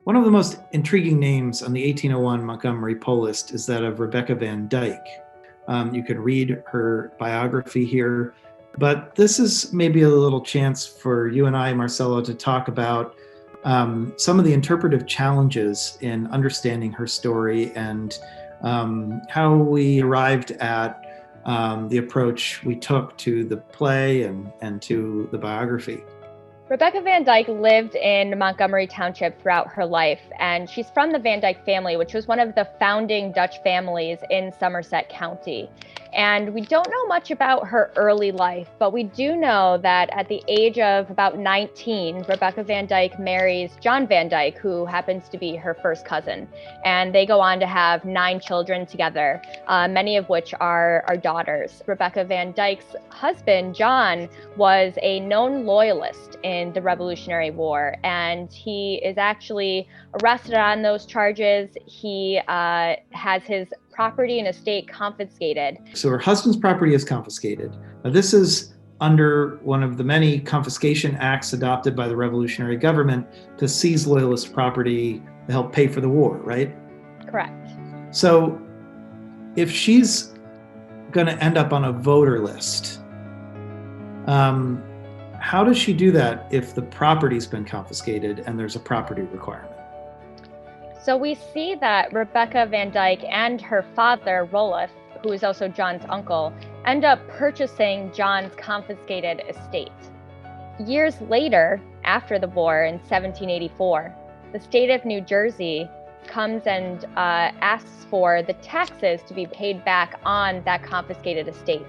One of the most intriguing names on the 1801 Montgomery poll list is that of Rebecca Van Dike. You can read her biography here, but this is maybe a little chance for you and I, Marcela, to talk about some of the interpretive challenges in understanding her story and how we arrived at the approach we took to the play and to the biography. Rebecca Van Dike lived in Montgomery Township throughout her life, and she's from the Van Dike family, which was one of the founding Dutch families in Somerset County. And we don't know much about her early life, but we do know that at the age of about 19, Rebecca Van Dike marries John Van Dike, who happens to be her first cousin. And they go on to have 9 children together, many of which are daughters. Rebecca Van Dike's husband, John, was a known loyalist in the Revolutionary War, and he is actually arrested on those charges. He has his property and estate confiscated. So her husband's property is confiscated. Now, this is under one of the many confiscation acts adopted by the revolutionary government to seize loyalist property to help pay for the war, right? Correct. So if she's going to end up on a voter list, how does she do that if the property's been confiscated and there's a property requirement? So we see that Rebecca Van Dike and her father, Rolf, who is also John's uncle, end up purchasing John's confiscated estate. Years later, after the war in 1784, the state of New Jersey comes and asks for the taxes to be paid back on that confiscated estate.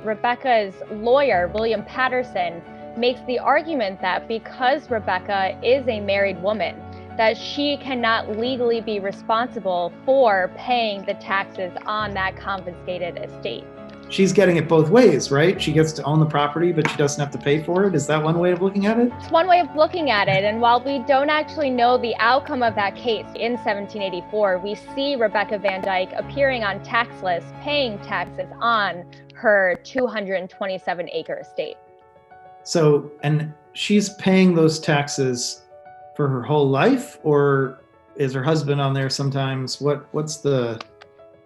Rebecca's lawyer, William Patterson, makes the argument that because Rebecca is a married woman, that she cannot legally be responsible for paying the taxes on that confiscated estate. She's getting it both ways, right? She gets to own the property, but she doesn't have to pay for it. Is that one way of looking at it? It's one way of looking at it. And while we don't actually know the outcome of that case in 1784, we see Rebecca Van Dike appearing on tax lists, paying taxes on her 227-acre estate. So, and she's paying those taxes for her whole life, or is her husband on there sometimes? What's the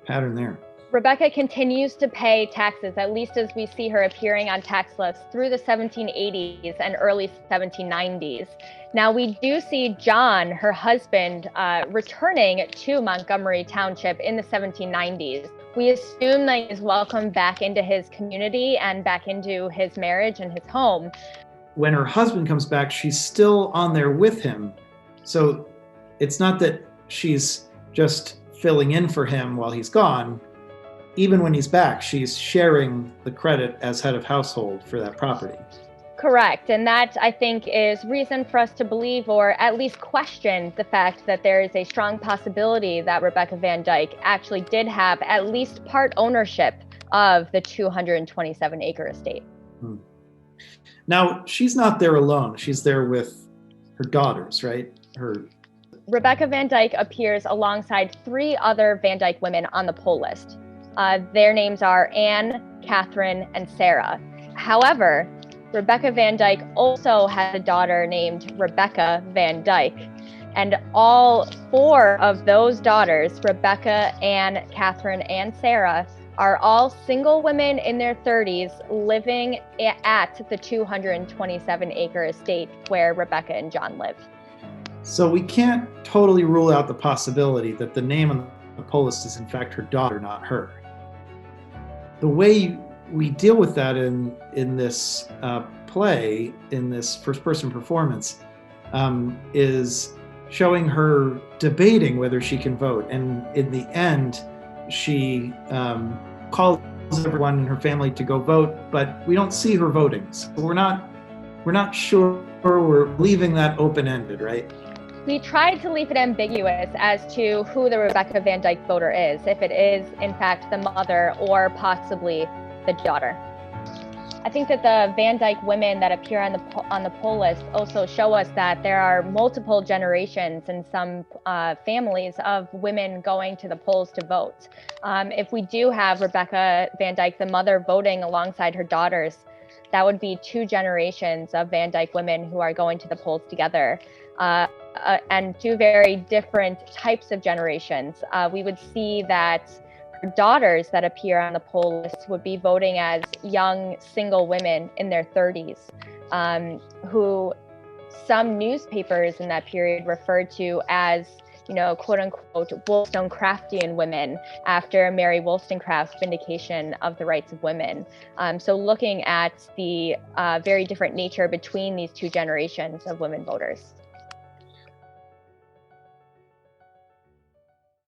pattern there? Rebecca continues to pay taxes, at least as we see her appearing on tax lists through the 1780s and early 1790s. Now, we do see John, her husband, returning to Montgomery Township in the 1790s. We assume that he's welcomed back into his community and back into his marriage and his home. When her husband comes back, she's still on there with him. So it's not that she's just filling in for him while he's gone. Even when he's back, she's sharing the credit as head of household for that property. Correct. And that, I think, is reason for us to believe, or at least question, the fact that there is a strong possibility that Rebecca Van Dike actually did have at least part ownership of the 227-acre estate. Now, she's not there alone. She's there with her daughters, right? Rebecca Van Dike appears alongside 3 other Van Dike women on the poll list. Their names are Anne, Catherine, and Sarah. However, Rebecca Van Dike also had a daughter named Rebecca Van Dike. And all 4 of those daughters, Rebecca, Anne, Catherine, and Sarah, are all single women in their 30s living at the 227-acre estate where Rebecca and John live. So we can't totally rule out the possibility that the name on the poll list is in fact her daughter, not her. The way we deal with that in this play, in this first-person performance, is showing her debating whether she can vote. And in the end, she calls everyone in her family to go vote, but we don't see her voting. So we're not sure. We're leaving that open-ended, right? We tried to leave it ambiguous as to who the Rebecca Van Dike voter is, if it is, in fact, the mother or possibly the daughter. I think that the Van Dike women that appear on the poll list also show us that there are multiple generations in some families of women going to the polls to vote. If we do have Rebecca Van Dike, the mother, voting alongside her daughters, that would be 2 generations of Van Dike women who are going to the polls together. and two very different types of generations. We would see that daughters that appear on the poll list would be voting as young single women in their 30s, who some newspapers in that period referred to as, quote unquote, Wollstonecraftian women, after Mary Wollstonecraft's vindication of the rights of women. So looking at the very different nature between these two generations of women voters.